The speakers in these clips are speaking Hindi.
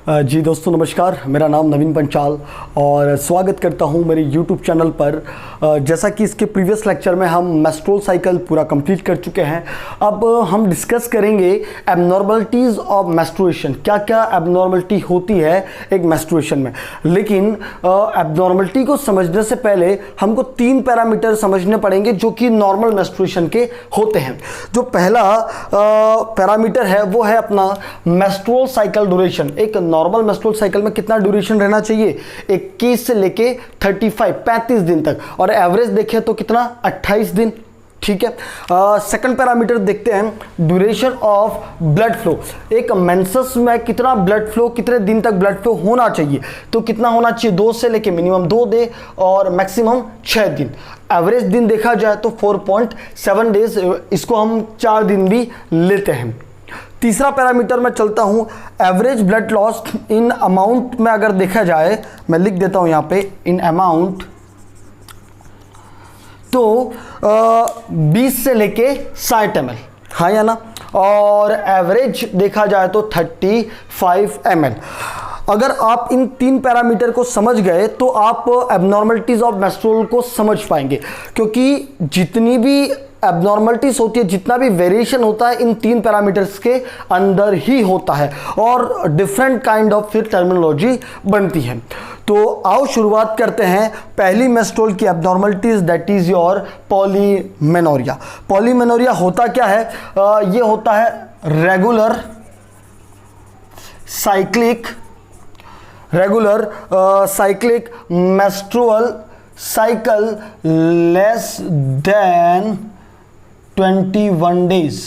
जी दोस्तों नमस्कार, मेरा नाम नवीन पंचाल और स्वागत करता हूं मेरे YouTube चैनल पर। जैसा कि इसके प्रीवियस लेक्चर में हम मेंस्ट्रुअल साइकिल पूरा कंप्लीट कर चुके हैं। अब हम डिस्कस करेंगे एबनॉर्मलिटीज़ ऑफ मेंस्ट्रुएशन, क्या क्या एबनॉर्मलिटी होती है एक मेंस्ट्रुएशन में। लेकिन एबनॉर्मलिटी को समझने से पहले हमको 3 पैरामीटर समझने पड़ेंगे जो कि नॉर्मल मेंस्ट्रुएशन के होते हैं। जो पहला पैरामीटर है वो है अपना मेंस्ट्रुअल साइकिल ड्यूरेशन। एक नॉर्मल मेंस्ट्रुअल साइकिल में कितना ड्यूरेशन रहना चाहिए? 21 से लेके 35 दिन तक, और एवरेज देखें तो कितना 28 दिन। ठीक है। सेकंड पैरामीटर देखते हैं ड्यूरेशन ऑफ ब्लड फ्लो। एक मेंसेस में कितना ब्लड फ्लो, कितने दिन तक ब्लड फ्लो होना चाहिए, तो कितना होना चाहिए? 2 से लेके मिनिमम 2 डे और मैक्सिमम 6 दिन। एवरेज दिन देखा जाए तो 4.7 डेज, इसको हम 4 दिन भी लेते हैं। तीसरा पैरामीटर मैं चलता हूं average blood loss in amount में। अगर देखा जाए, मैं लिख देता हूं यहां पे इन अमाउंट, तो 20 से लेके 60 ml, हाँ या ना। और एवरेज देखा जाए तो 35 ml। अगर आप इन 3 पैरामीटर को समझ गए तो आप एबनॉर्मलिटीज ऑफ मेंस्ट्रुअल को समझ पाएंगे, क्योंकि जितनी भी एबनॉर्मलिटीज होती है, जितना भी वेरिएशन होता है, इन 3 पैरामीटर्स के अंदर ही होता है और डिफरेंट काइंड ऑफ फिर टर्मिनोलॉजी बनती है। तो आओ शुरुआत करते हैं पहली मेंस्ट्रुअल की abnormalities, that is your polymenorrhoea. Polymenorrhoea होता क्या है? ये होता है regular cyclic menstrual cycle less then 21 days.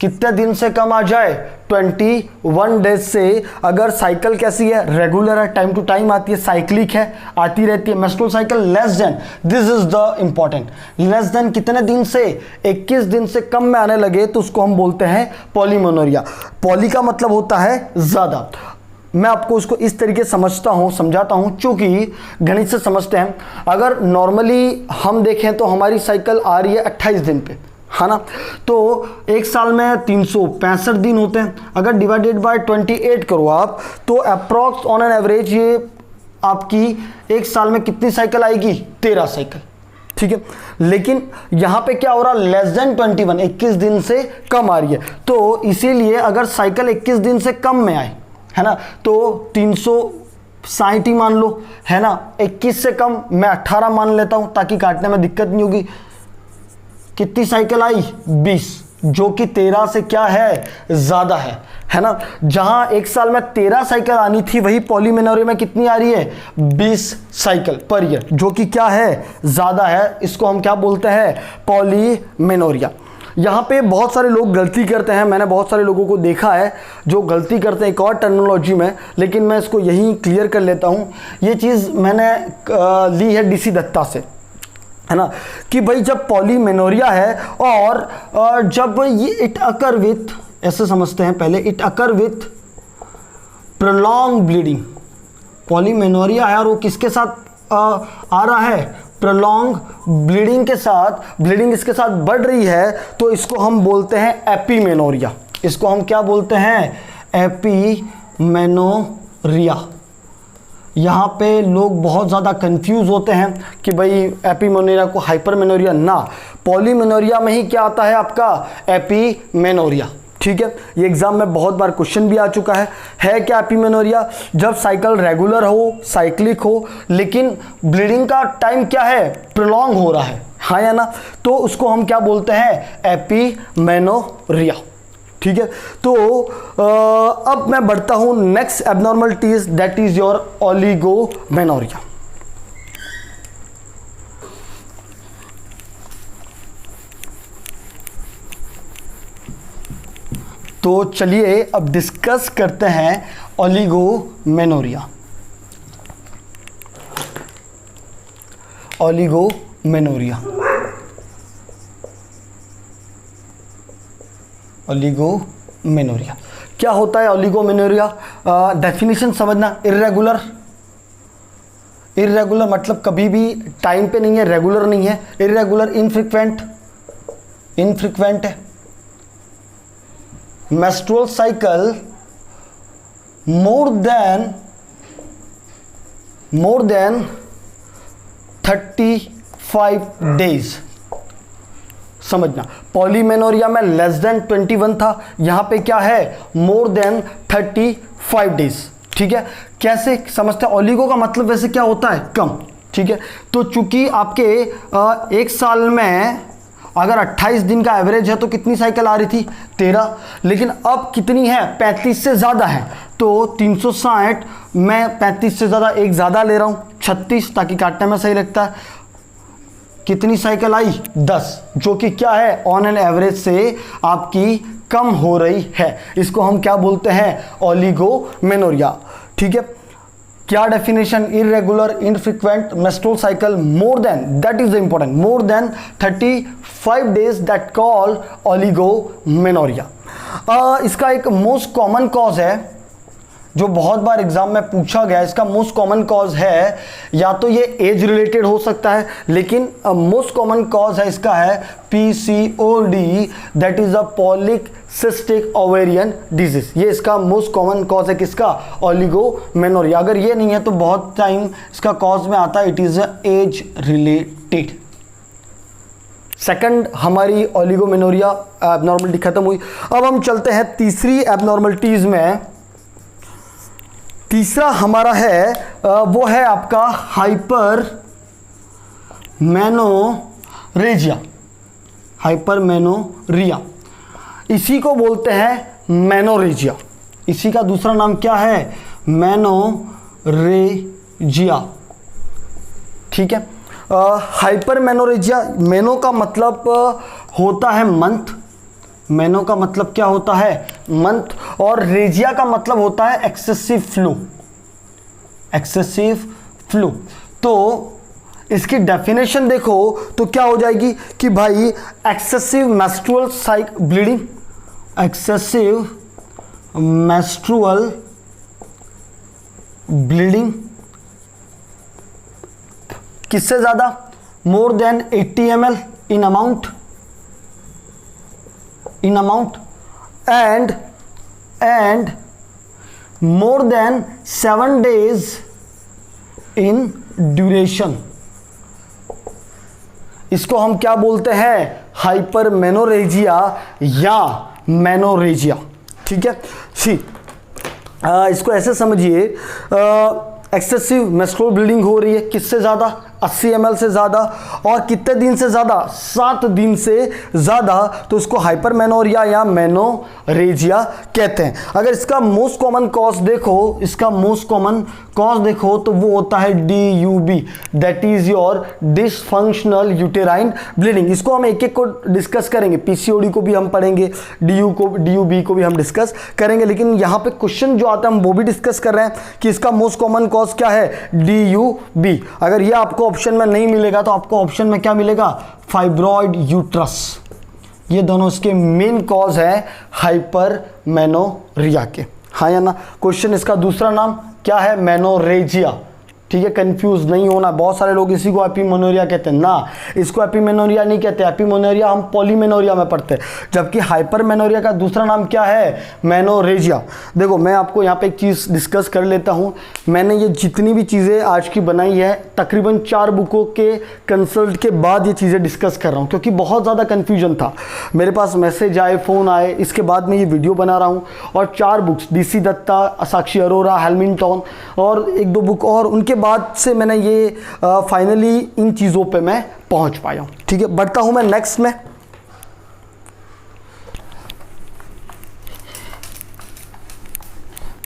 कितने दिन से कम आ जाए? 21 डेज से। अगर साइकिल कैसी है? रेगुलर है, टाइम टू टाइम आती है, साइक्लिक है, आती रहती है। Menstrual cycle less then, this is the important, less than कितने दिन से? 21 दिन से कम में आने लगे तो उसको हम बोलते हैं पॉलीमेनोरिया। पॉली का मतलब होता है ज़्यादा। मैं आपको उसको इस तरीके समझाता हूँ चूँकि गणित से समझते हैं। अगर नॉर्मली हम देखें तो हमारी साइकिल आ रही है 28 दिन पे, है ना। तो एक साल में 365 दिन होते हैं। अगर डिवाइडेड बाय 28 करो आप, तो अप्रॉक्स ऑन एन एवरेज ये आपकी एक साल में कितनी साइकिल आएगी? 13 साइकिल। ठीक है। लेकिन यहाँ पे क्या हो रहा? लेस देन 21, 21 दिन से कम आ रही है। तो इसीलिए अगर साइकिल 21 दिन से कम में आए, है ना, तो 360 ही मान लो, है ना। 21 से कम मैं 18 मान लेता हूं ताकि काटने में दिक्कत नहीं होगी। कितनी साइकिल आई? 20, जो कि 13 से क्या है? ज्यादा है ना। जहां एक साल में 13 साइकिल आनी थी, वही पॉलीमेनोरिया में कितनी आ रही है? 20 साइकिल पर ईयर, जो कि क्या है? ज्यादा है। इसको हम क्या बोलते हैं? पॉलीमेनोरिया। यहाँ पे बहुत सारे लोग गलती करते हैं, मैंने बहुत सारे लोगों को देखा है जो गलती करते हैं एक और टर्मिनोलॉजी में, लेकिन मैं इसको यहीं क्लियर कर लेता हूँ। ये चीज़ मैंने ली है DC दत्ता से, है ना, कि भाई जब पॉलीमेनोरिया है और जब ये इट अकर विथ, ऐसे समझते हैं पहले, it occur with prolong bleeding. Polymenorrhoea है और वो किसके साथ आ रहा है? प्रोलॉन्ग ब्लीडिंग के साथ। ब्लीडिंग इसके साथ बढ़ रही है तो इसको हम बोलते हैं एपीमेनोरिया। इसको हम क्या बोलते हैं? एपीमेनोरिया। यहाँ पे लोग बहुत ज़्यादा कंफ्यूज होते हैं कि भाई एपीमेनोरिया को हाइपरमेनोरिया ना, पॉलीमेनोरिया में ही क्या आता है आपका? एपीमेनोरिया। ठीक है। ये एग्जाम में बहुत बार क्वेश्चन भी आ चुका है क्या एपीमेनोरिया? जब साइकिल रेगुलर हो, साइक्लिक हो, लेकिन ब्लीडिंग का टाइम क्या है? प्रोलॉन्ग हो रहा है, हाँ या ना। तो उसको हम क्या बोलते हैं? एपीमेनोरिया। ठीक है। तो अब मैं बढ़ता हूं next abnormalities, that is your oligomenorrhoea. तो चलिए अब डिस्कस करते हैं ओलिगोमेनोरिया। ओलिगोमेनोरिया क्या होता है? ओलिगोमेनोरिया डेफिनेशन समझना। इर्रेगुलर मतलब कभी भी टाइम पे नहीं है, रेगुलर नहीं है। इर्रेगुलर, इनफ्रीक्वेंट है। Menstrual cycle more than 35 days। समझना, पॉलीमेनोरिया में लेस देन 21 था, यहां पे क्या है मोर देन 35 डेज। ठीक है, कैसे समझते हैं? ओलिगो का मतलब वैसे क्या होता है? कम। ठीक है, तो चूंकि आपके एक साल में अगर 28 दिन का एवरेज है तो कितनी साइकिल आ रही थी? 13। लेकिन अब कितनी है? 35 से ज़्यादा है, तो 360 मैं 35 से ज़्यादा एक ज़्यादा ले रहा हूँ 36, ताकि काटने में सही लगता है। कितनी साइकिल आई? 10, जो कि क्या है ऑन एन एवरेज से आपकी कम हो रही है। इसको हम क्या बोलते हैं? ओलिगोमेनोरिया। ठीक है, क्या definition? Irregular infrequent menstrual cycle more than, that is important, more than 35 days, that call oligomenorrhoea. इसका एक मोस्ट कॉमन कॉज है जो बहुत बार एग्जाम में पूछा गया। इसका मोस्ट कॉमन कॉज है, या तो ये एज रिलेटेड हो सकता है, लेकिन मोस्ट कॉमन कॉज है इसका है PCOD, that is a polycystic ovarian disease. ये इसका मोस्ट कॉमन कॉज है किसका? ओलिगोमेनोरिया। अगर ये नहीं है तो बहुत टाइम इसका कॉज में आता है, it is age related. Second हमारी ओलिगोमेनोरिया एबनॉर्मलिटी खत्म हुई। अब हम चलते हैं तीसरी एबनॉर्मलिटीज में। तीसरा हमारा है वो है आपका हाइपरमेनोरेजिया। हाइपरमेनोरिया, इसी को बोलते हैं मेनोरेजिया। इसी का दूसरा नाम क्या है? मेनोरेजिया। ठीक है, हाइपरमेनोरेजिया, मेनो का मतलब होता है मंथ, मेनो का मतलब क्या होता है? मंथ, और रेजिया का मतलब होता है एक्सेसिव फ्लो। एक्सेसिव फ्लो, तो इसकी डेफिनेशन देखो तो क्या हो जाएगी कि भाई excessive menstrual bleeding, excessive menstrual bleeding किससे ज्यादा? More than 80 ml in amount, and more than 7 days in duration। इसको हम क्या बोलते हैं? हाइपरमेनोरेजिया या मेनोरेजिया। ठीक है, इसको ऐसे समझिए, एक्सेसिव मेंस्ट्रुअल ब्लीडिंग हो रही है, किससे ज़्यादा? 80 ml से ज़्यादा, और कितने दिन से ज़्यादा? 7 दिन से ज़्यादा, तो उसको हाइपरमेनोरिया या मेनोरेजिया कहते हैं। अगर इसका मोस्ट कॉमन कॉज देखो, इसका मोस्ट कॉमन कॉज देखो तो वो होता है DUB, that is your dysfunctional uterine bleeding. इसको हम एक एक को डिस्कस करेंगे, PCOD को भी हम पढ़ेंगे, DUB को भी हम डिस्कस करेंगे, लेकिन यहाँ पे क्वेश्चन जो आता है हम वो भी डिस्कस कर रहे हैं कि इसका मोस्ट कॉमन कॉज क्या है? DUB। अगर ये आपको ऑप्शन में नहीं मिलेगा तो आपको ऑप्शन में क्या मिलेगा? Fibroid uterus. ये दोनों इसके मेन कॉज है हाइपरमेनोरिया के। हाँ या ना? क्वेश्चन इसका दूसरा नाम क्या है? मेनोरेजिया। ठीक है, कंफ्यूज नहीं होना। बहुत सारे लोग इसी को एपिमेनोरिया कहते हैं ना, इसको एपिमेनोरिया नहीं कहते। एपिमेनोरिया हम पॉलीमेनोरिया में पढ़ते हैं, जबकि हाइपरमेनोरिया का दूसरा नाम क्या है? मेनोरेजिया। देखो मैं आपको यहाँ पे एक चीज़ डिस्कस कर लेता हूँ। मैंने ये जितनी भी चीज़ें आज की बनाई है तकरीबन 4 बुकों के कंसल्ट के बाद ये चीज़ें डिस्कस कर रहा हूँ, क्योंकि बहुत ज़्यादा कन्फ्यूजन था। मेरे पास मैसेज आए, फ़ोन आए, इसके बाद मैं ये वीडियो बना रहा हूँ। और 4 बुक्स, DC दत्ता, साक्षी अरोरा, हैमिल्टन और 1-2 बुक और, उनके बाद से मैंने ये फाइनली इन चीज़ों पे मैं पहुंच पाया हूं। ठीक है, बढ़ता हूं मैं नेक्स्ट में।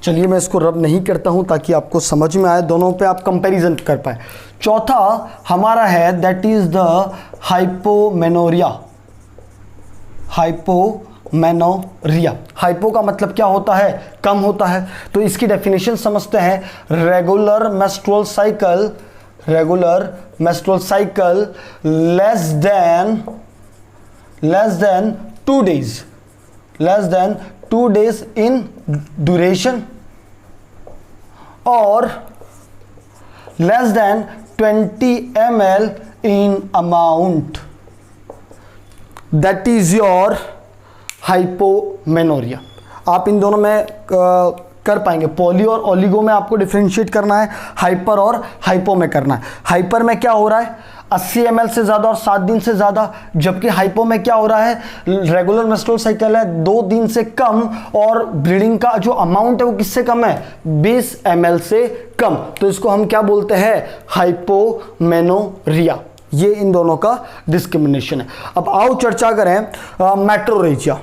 चलिए मैं इसको रब नहीं करता हूं ताकि आपको समझ में आए, दोनों पे आप कंपैरिजन कर पाए। चौथा हमारा है that is the hypomenorrhea. Hypomenorrhea, hypo का मतलब क्या होता है? कम होता है। तो इसकी डेफिनेशन समझते हैं। Regular menstrual cycle, regular menstrual cycle less than 2 days, less than 2 days in duration, और less than 20 ml in amount, that is your hypomenorrhoea. आप इन दोनों में कर पाएंगे। पॉली और ओलिगो में आपको डिफरेंशिएट करना है, हाइपर और हाइपो में करना है। हाइपर में क्या हो रहा है, 80 ml से ज़्यादा और 7 दिन से ज़्यादा, जबकि हाइपो में क्या हो रहा है, रेगुलर मेंस्ट्रुअल साइकिल है 2 दिन से कम और ब्लीडिंग का जो अमाउंट है वो किससे कम है, 20 ml से कम। तो इसको हम क्या बोलते हैं, हाइपोमेनोरिया। ये इन दोनों का डिस्क्रिमिनेशन है। अब आओ चर्चा करें मेट्रोरेजिया।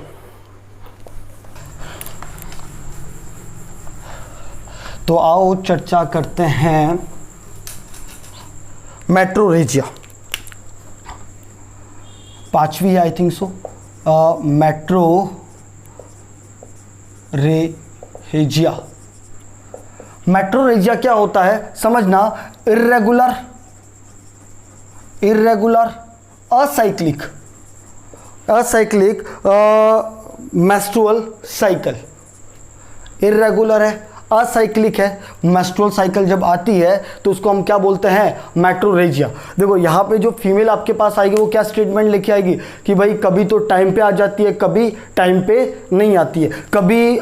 तो आओ चर्चा करते हैं मेट्रोरेजिया। 5वीं I think so, metrorrhagia. Metrorrhagia क्या होता है समझना, irregular acyclic menstrual cycle. Irregular है, असाइक्लिक है, मेंस्ट्रुअल साइकिल जब आती है तो उसको हम क्या बोलते हैं, मेट्रोरेजिया। देखो यहाँ पे जो फीमेल आपके पास आएगी वो क्या स्टेटमेंट लेके आएगी कि भाई कभी तो टाइम पे आ जाती है, कभी टाइम पे नहीं आती है, कभी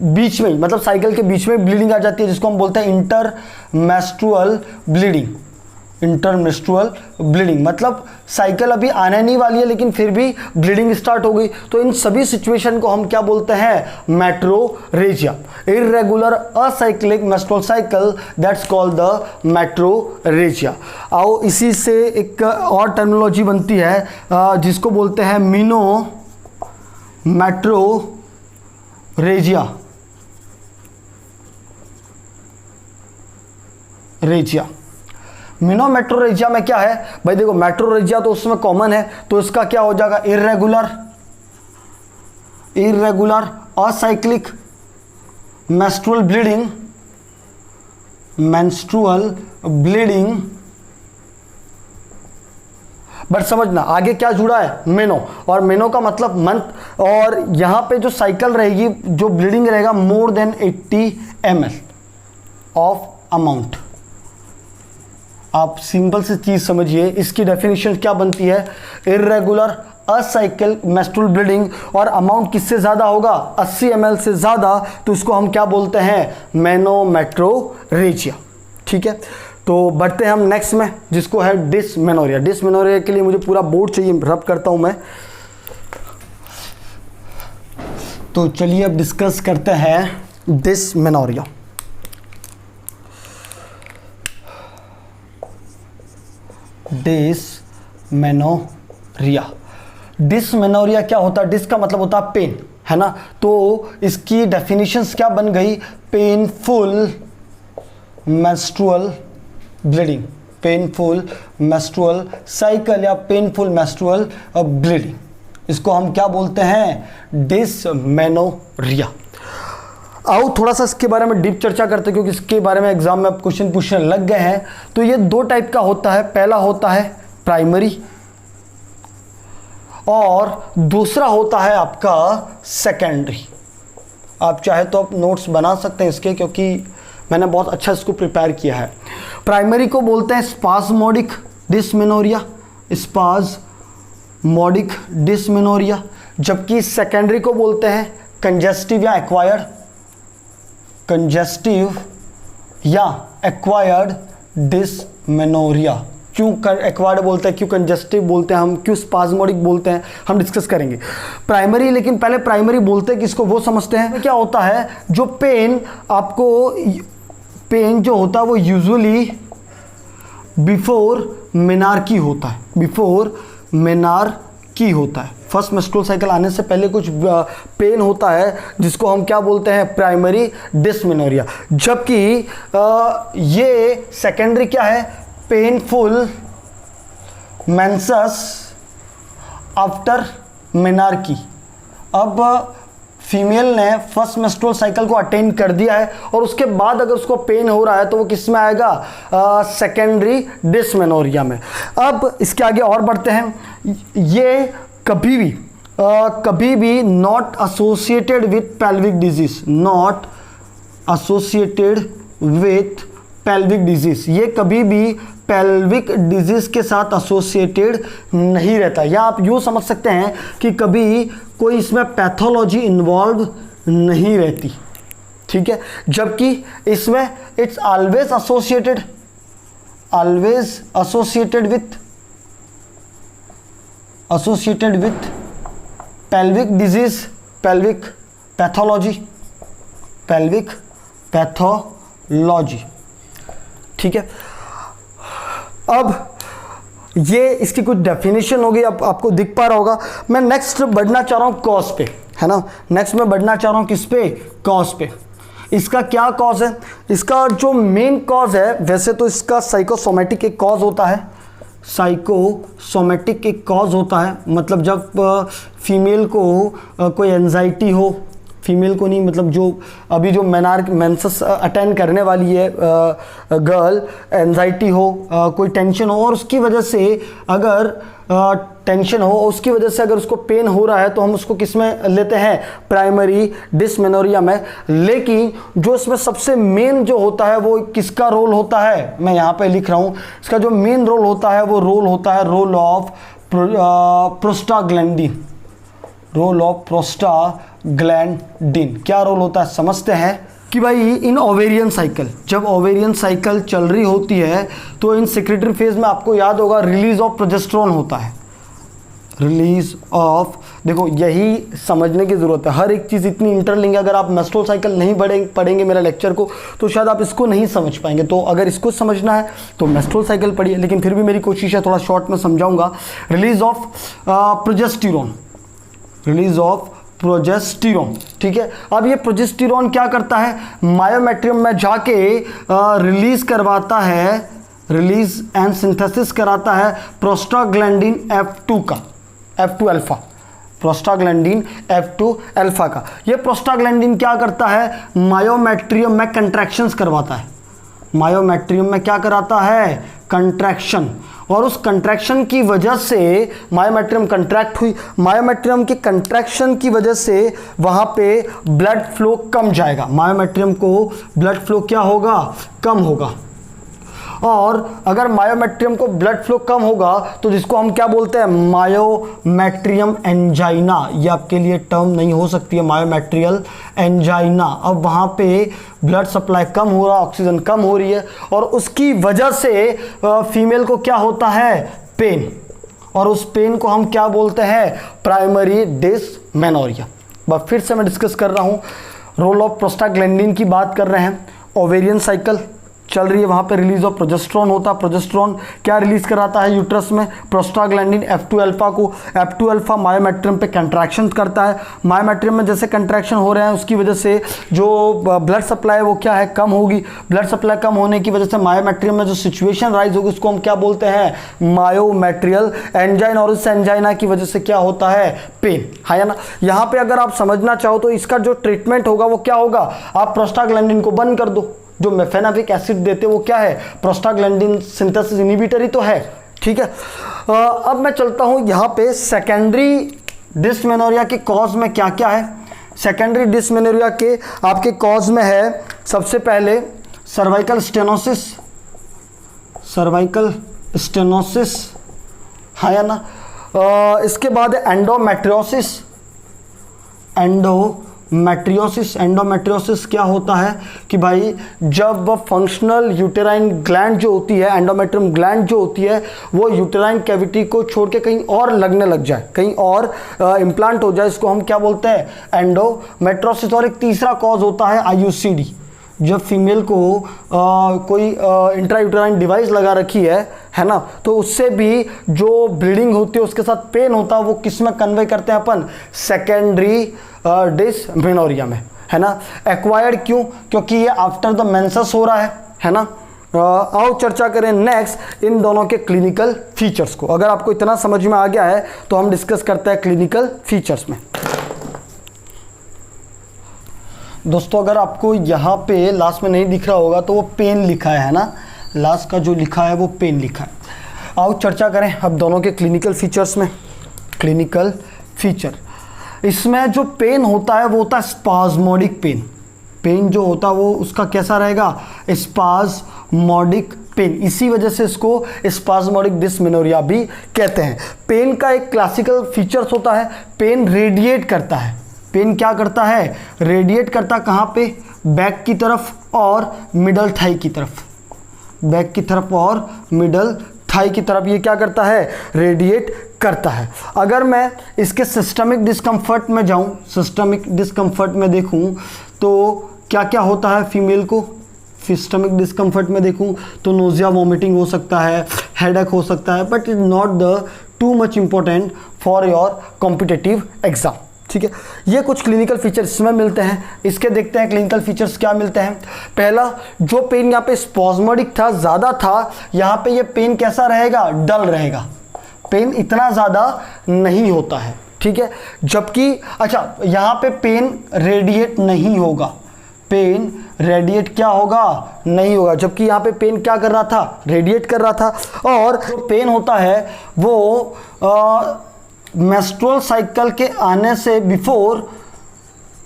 बीच में ही, मतलब साइकिल के बीच में ब्लीडिंग आ जाती है, जिसको हम बोलते हैं इंटरमेंस्ट्रुअल ब्लीडिंग। इंटरमेंस्ट्रुअल ब्लीडिंग मतलब साइकिल अभी आने नहीं वाली है लेकिन फिर भी ब्लीडिंग स्टार्ट हो गई। तो इन सभी सिचुएशन को हम क्या बोलते हैं, metrorrhagia. Irregular acyclic menstrual cycle, that's called the metrorrhagia. आओ इसी से एक और टर्मिनोलॉजी बनती है जिसको बोलते हैं मेनोमेट्रोरेजिया। मेनोमेट्रोरेजिया में क्या है भाई, देखो मेट्रोरेजिया तो उसमें कॉमन है, तो इसका क्या हो जाएगा, irregular acyclic menstrual bleeding. But समझना आगे क्या जुड़ा है, मेनो, और मेनो का मतलब मंथ, और यहां पे जो साइकिल रहेगी, जो ब्लीडिंग रहेगा more than 80 ml of amount. आप सिंपल सी चीज समझिए, इसकी डेफिनेशन क्या बनती है, इर्रेगुलर असाइकिल मेंस्ट्रुअल ब्लीडिंग, और अमाउंट किससे ज्यादा होगा, 80 ml से ज्यादा, तो इसको हम क्या बोलते हैं, मेनोमेट्रोरेजिया। ठीक है, तो बढ़ते हैं हम नेक्स्ट में, जिसको है डिसमेनोरिया। डिसमेनोरिया के लिए मुझे पूरा बोर्ड चाहिए, रब करता हूं मैं। तो चलिए अब डिस्कस करते हैं डिसमेनोरिया। डिसमेनोरिया क्या होता है, डिस का मतलब होता है पेन, है ना। तो इसकी डेफिनेशंस क्या बन गई, painful menstrual bleeding, painful menstrual cycle या पेनफुल मेंस्ट्रुअल ब्लीडिंग। इसको हम क्या बोलते हैं, डिसमेनोरिया। आओ थोड़ा सा इसके बारे में डीप चर्चा करते हैं, क्योंकि इसके बारे में एग्जाम में क्वेश्चन पूछने लग गए हैं। तो ये 2 टाइप का होता है, पहला होता है प्राइमरी और दूसरा होता है आपका सेकेंडरी। आप चाहे तो आप नोट्स बना सकते हैं इसके, क्योंकि मैंने बहुत अच्छा इसको प्रिपेयर किया है। प्राइमरी को बोलते हैं स्पाज्मोडिक डिसमेनोरिया, स्पाज्मोडिक डिसमेनोरिया, जबकि सेकेंडरी को बोलते हैं कंजेस्टिव या एक्वायर्ड, कंजेस्टिव या एक्वायर्ड डिसमेनोरिया। क्यों एक्वायर्ड बोलते हैं, क्यों कंजेस्टिव बोलते हैं हम, क्यों स्पाज्मोडिक बोलते हैं, हम डिस्कस करेंगे। प्राइमरी, लेकिन पहले प्राइमरी बोलते हैं किसको वो समझते हैं। क्या होता है, जो पेन आपको, पेन जो होता है वो यूजुअली बिफोर मेनार्की होता है, बिफोर मेनार्की होता है। फर्स्ट मेंस्ट्रुअल साइकिल आने से पहले कुछ पेन होता है, जिसको हम क्या बोलते हैं, प्राइमरी डिसमेनोरिया। जबकि ये सेकेंडरी क्या है, पेनफुल मेंसेस आफ्टर मेनार्की। अब फीमेल ने फर्स्ट मेंस्ट्रुअल साइकिल को अटेन कर दिया है और उसके बाद अगर उसको पेन हो रहा है तो वो किस में आएगा, सेकेंडरी डिसमेनोरिया में। अब इसके आगे और बढ़ते हैं। ये कभी भी not associated with pelvic disease, not associated with pelvic disease, ये कभी भी पेल्विक डिजीज के साथ एसोसिएटेड नहीं रहता। या आप यूँ समझ सकते हैं कि कभी कोई इसमें पैथोलॉजी इन्वॉल्व नहीं रहती, ठीक है, जबकि इसमें it's always associated with pelvic disease, pelvic pathology. ठीक है, अब ये इसकी कुछ डेफिनेशन होगी, अब आपको दिख पा रहा होगा। मैं नेक्स्ट बढ़ना चाह रहा हूँ कॉज पे, है ना। नेक्स्ट मैं बढ़ना चाह रहा हूँ किस पे, कॉज पे। इसका क्या कॉज है, इसका जो मेन कॉज है, वैसे तो इसका साइकोसोमेटिक एक कॉज होता है, साइकोसोमेटिक एक कॉज होता है, मतलब जब फीमेल को कोई एंजाइटी हो, फीमेल को नहीं, मतलब जो अभी जो मेंसेस अटेंड करने वाली है गर्ल, एंजाइटी हो, कोई टेंशन हो, और उसकी वजह से अगर टेंशन हो, उसकी वजह से अगर उसको पेन हो रहा है, तो हम उसको किस में लेते हैं, प्राइमरी डिस्मेनोरिया में। लेकिन जो इसमें सबसे मेन जो होता है वो किसका रोल होता है, मैं यहाँ पे लिख रहा हूँ, इसका जो मेन रोल होता है वो रोल होता है role of prostaglandin, role of prostaglandin. क्या रोल होता है समझते हैं कि भाई इन ओवेरियन साइकिल, जब ओवेरियन साइकिल चल रही होती है तो इन सेक्रेटरी फेज में आपको याद होगा रिलीज ऑफ प्रोजेस्टेरोन होता है, रिलीज ऑफ, देखो यही समझने की ज़रूरत है, हर एक चीज़ इतनी इंटरलिंक है। अगर आप मेस्ट्रुअल साइकिल नहीं पढ़ेंगे मेरा लेक्चर को, तो शायद आप इसको नहीं समझ पाएंगे। तो अगर इसको समझना है तो मेस्ट्रुअल साइकिल पढ़िए, लेकिन फिर भी मेरी कोशिश है थोड़ा शॉर्ट में समझाऊंगा। Release of progesterone, release of progesterone, ठीक है। अब ये प्रोजेस्टेरोन क्या करता है, मायोमेट्रियम में जाके रिलीज करवाता है, रिलीज एंड सिंथेसिस कराता है प्रोस्टाग्लैंडिन F2 का, F2 alpha, prostaglandin F2 alpha का। ये प्रोस्टाग्लैंडिन क्या करता है, मायोमेट्रियम में कंट्रैक्शंस करवाता है, मायोमेट्रियम में क्या कराता है, कंट्रैक्शन, और उस कंट्रैक्शन की वजह से मायोमेट्रियम कंट्रैक्ट हुई, मायोमेट्रियम के कंट्रैक्शन की वजह से वहाँ पे ब्लड फ्लो कम जाएगा, मायोमेट्रियम को ब्लड फ्लो क्या होगा, कम होगा। और अगर मायोमेट्रियम को ब्लड फ्लो कम होगा तो जिसको हम क्या बोलते हैं, मायोमेट्रियम एंजाइना, ये आपके लिए टर्म नहीं हो सकती है, मायोमेट्रियल एंजाइना। अब वहाँ पे ब्लड सप्लाई कम हो रहा, ऑक्सीजन कम हो रही है, और उसकी वजह से फीमेल को क्या होता है, पेन, और उस पेन को हम क्या बोलते हैं, प्राइमरी डिस्मेनोरिया। बस फिर से मैं डिस्कस कर रहा हूँ, रोल ऑफ प्रोस्टाग्लैंडिन की बात कर रहे हैं, ओवेरियन साइकिल चल रही है, वहाँ पे रिलीज ऑफ प्रोजेस्टेरोन होता है, प्रोजेस्टेरोन क्या रिलीज कराता है यूट्रस में, प्रोस्टाग्लैंडिन F2 अल्फा को, F2 अल्फा मायोमेट्रियम पे कंट्रैक्शन करता है, मायोमेट्रियम में जैसे कंट्रैक्शन हो रहे हैं उसकी वजह से जो ब्लड सप्लाई वो क्या है, कम होगी, ब्लड सप्लाई कम होने की वजह से मायोमेट्रियम में जो सिचुएशन राइज होगी उसको हम क्या बोलते हैं, मायोमेट्रियल एंजाइन, और उस एंजाइना की वजह से क्या होता है, पेन, है ना। यहाँ पे अगर आप समझना चाहो तो इसका जो ट्रीटमेंट होगा वो क्या होगा, आप प्रोस्टाग्लैंडिन को बंद कर दो, जो मेफेनाविक एसिड देते वो क्या है, प्रोस्टाग्लैंडिन सिंथेसिस इनहिबिटर ही तो है, ठीक है। अब मैं चलता हूँ यहाँ पे सेकेंडरी डिस्मेनोरिया के कॉज में क्या क्या है। सेकेंडरी डिस्मेनोरिया के आपके कॉज में है सबसे पहले सर्वाइकल स्टेनोसिस, सर्वाइकल स्टेनोसिस है ना। इसके बाद एंडोमेट्रियोसिस, एंडोमेट्रियोसिस, एंडोमेट्रियोसिस क्या होता है कि भाई जब फंक्शनल यूटेराइन ग्लैंड जो होती है, एंडोमेट्रियम ग्लैंड जो होती है, वो यूटेराइन कैविटी को छोड़ के कहीं और लगने लग जाए, कहीं और इम्प्लांट हो जाए, इसको हम क्या बोलते हैं, एंडोमेट्रियोसिस। और एक तीसरा कॉज होता है IUCD, जब फीमेल को कोई इंट्रा यूटेराइन डिवाइस लगा रखी है ना, तो उससे भी जो ब्लीडिंग होती है उसके साथ पेन होता है, वो किस में कन्वे करते हैं अपन, सेकेंडरी डिस्मेनोरिया में, है ना। एक्वायर्ड क्यों, क्योंकि ये आफ्टर द मेंसेस हो रहा है ना। आओ चर्चा करें नेक्स्ट इन दोनों के क्लिनिकल फीचर्स को। अगर आपको इतना समझ में आ गया है तो हम डिस्कस करते हैं क्लिनिकल फीचर्स में। दोस्तों अगर आपको यहाँ पे लास्ट में नहीं दिख रहा होगा तो वो पेन लिखा है ना, लास्ट का जो लिखा है वो पेन लिखा है। आओ चर्चा करें अब दोनों के क्लिनिकल फीचर्स में। क्लिनिकल फीचर, इसमें जो पेन होता है वो होता है स्पाज्मोडिक पेन। पेन जो होता है वो उसका कैसा रहेगा, स्पाज्मोडिक पेन, इसी वजह से इसको स्पाज्मोडिक डिस्मेनोरिया भी कहते हैं। पेन का एक क्लासिकल फीचर्स होता है, पेन रेडिएट करता है। पेन क्या करता है, रेडिएट करता कहाँ पे, बैक की तरफ और मिडल थाई की तरफ, बैक की तरफ और मिडल थाई की तरफ ये क्या करता है, रेडिएट करता है। अगर मैं इसके सिस्टमिक डिस्कम्फर्ट में जाऊं, सिस्टमिक डिस्कम्फर्ट में देखूं तो क्या क्या होता है फीमेल को, सिस्टमिक डिस्कम्फर्ट में देखूं तो नोजिया, वॉमिटिंग हो सकता है, हेडेक हो सकता है, but it not the too much important for your competitive exam. ठीक है, ये कुछ क्लिनिकल फीचर्स इसमें मिलते हैं। इसके देखते हैं क्लिनिकल फीचर्स क्या मिलते हैं। पहला, जो पेन यहाँ पे स्पॉज्मोडिक था, ज़्यादा था, यहाँ पे ये पेन कैसा रहेगा, डल रहेगा, पेन इतना ज़्यादा नहीं होता है। ठीक है, जबकि अच्छा यहाँ पे पेन रेडिएट नहीं होगा, पेन रेडिएट क्या होगा, नहीं होगा, जबकि यहाँ पे पेन क्या कर रहा था, रेडिएट कर रहा था। और जो पेन होता है वो मेंस्ट्रुअल साइकिल के आने से बिफोर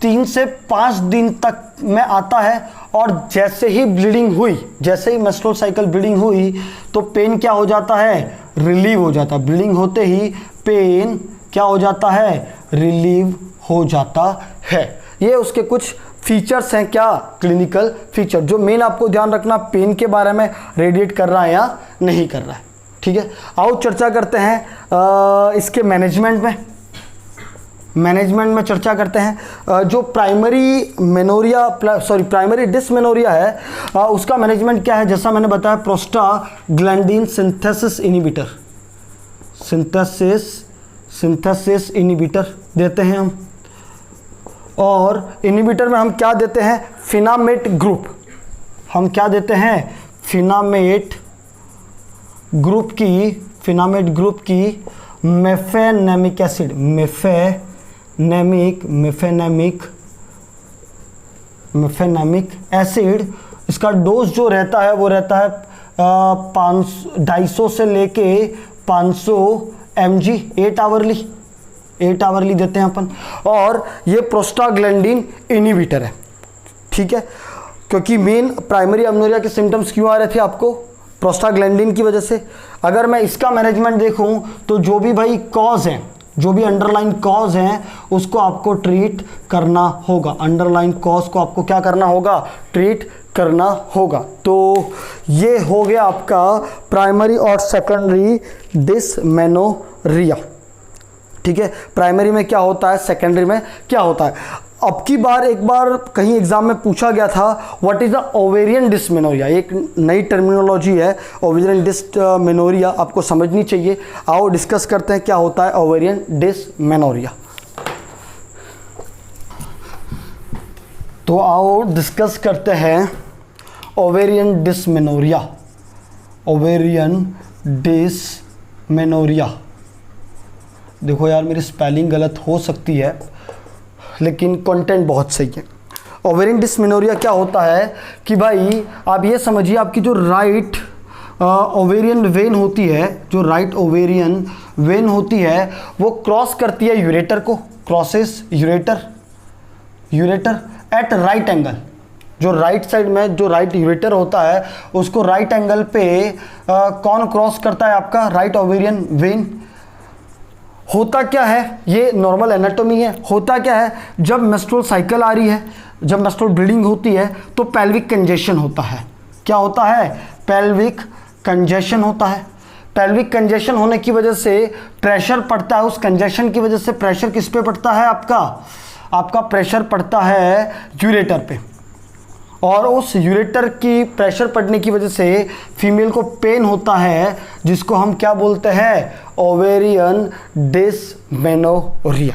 3 से 5 दिन तक में आता है, और जैसे ही ब्लीडिंग हुई, जैसे ही मेंस्ट्रुअल साइकिल ब्लीडिंग हुई तो पेन क्या हो जाता है, रिलीव हो जाता है। ब्लीडिंग होते ही पेन क्या हो जाता है, रिलीव हो जाता है। ये उसके कुछ फीचर्स हैं, क्या क्लिनिकल फीचर, जो मेन आपको ध्यान रखना, पेन के बारे में, रेडिएट कर रहा है या नहीं कर रहा है। ठीक है, आओ चर्चा करते हैं इसके मैनेजमेंट में चर्चा करते हैं। जो प्राइमरी डिस्मेनोरिया है उसका मैनेजमेंट क्या है। जैसा मैंने बताया, प्रोस्टाग्लैंडिन सिंथेसिस इनहिबिटर देते हैं हम, और इनहिबिटर में हम क्या देते हैं, फिनामेट ग्रुप, हम क्या देते हैं, फिनामेट ग्रुप की मेफेनेमिक एसिड, मेफेनेमिक एसिड। इसका डोज जो रहता है वो रहता है 250 से लेके 500 mg 8 आवरली देते हैं अपन। और ये प्रोस्टाग्लैंडिन इनहिबिटर है। ठीक है, क्योंकि मेन प्राइमरी अमनोरिया के सिम्टम्स क्यों आ रहे थे आपको, प्रोस्टाग्लैंडिन की वजह से। अगर मैं इसका मैनेजमेंट देखूं तो जो भी भाई कॉज है, जो भी अंडरलाइन कॉज हैं उसको आपको ट्रीट करना होगा, अंडरलाइन कॉज को आपको क्या करना होगा, ट्रीट करना होगा। तो ये हो गया आपका प्राइमरी और सेकेंडरी डिस्मेनोरिया। ठीक है, प्राइमरी में क्या होता है, सेकेंडरी में क्या होता है। अब की बार एक बार कहीं एग्जाम में पूछा गया था, what is the ovarian dysmenorrhea, एक नई टर्मिनोलॉजी है ओवेरियन डिस्मेनोरिया, आपको समझनी चाहिए। आओ डिस्कस करते हैं क्या होता है ओवेरियन डिस्मेनोरिया। तो आओ डिस्कस करते हैं ओवेरियन डिस्मेनोरिया। देखो यार, मेरी स्पेलिंग गलत हो सकती है लेकिन कंटेंट बहुत सही है। ओवेरियन डिस्मेनोरिया क्या होता है कि भाई आप ये समझिए, आपकी जो राइट ओवेरियन वेन होती है, जो राइट ओवेरियन वेन होती है वो क्रॉस करती है यूरेटर को, crosses ureter at right angle. जो राइट साइड में जो राइट यूरेटर होता है उसको राइट एंगल पे कौन क्रॉस करता है, आपका राइट ओवेरियन वेन। होता क्या है, ये नॉर्मल एनाटॉमी है। होता क्या है, जब मेंस्ट्रुअल साइकिल आ रही है, जब मेंस्ट्रुअल ब्लीडिंग होती है तो पेल्विक कंजेशन होता है। क्या होता है, पेल्विक कंजेशन होता है। पेल्विक कंजेशन होने की वजह से प्रेशर पड़ता है, उस कंजेशन की वजह से प्रेशर किस पे पड़ता है, आपका प्रेशर पड़ता है यूरेटर पे, और उस यूरेटर की प्रेशर पड़ने की वजह से फीमेल को पेन होता है, जिसको हम क्या बोलते हैं, ओवेरियन डिस्मेनोरिया।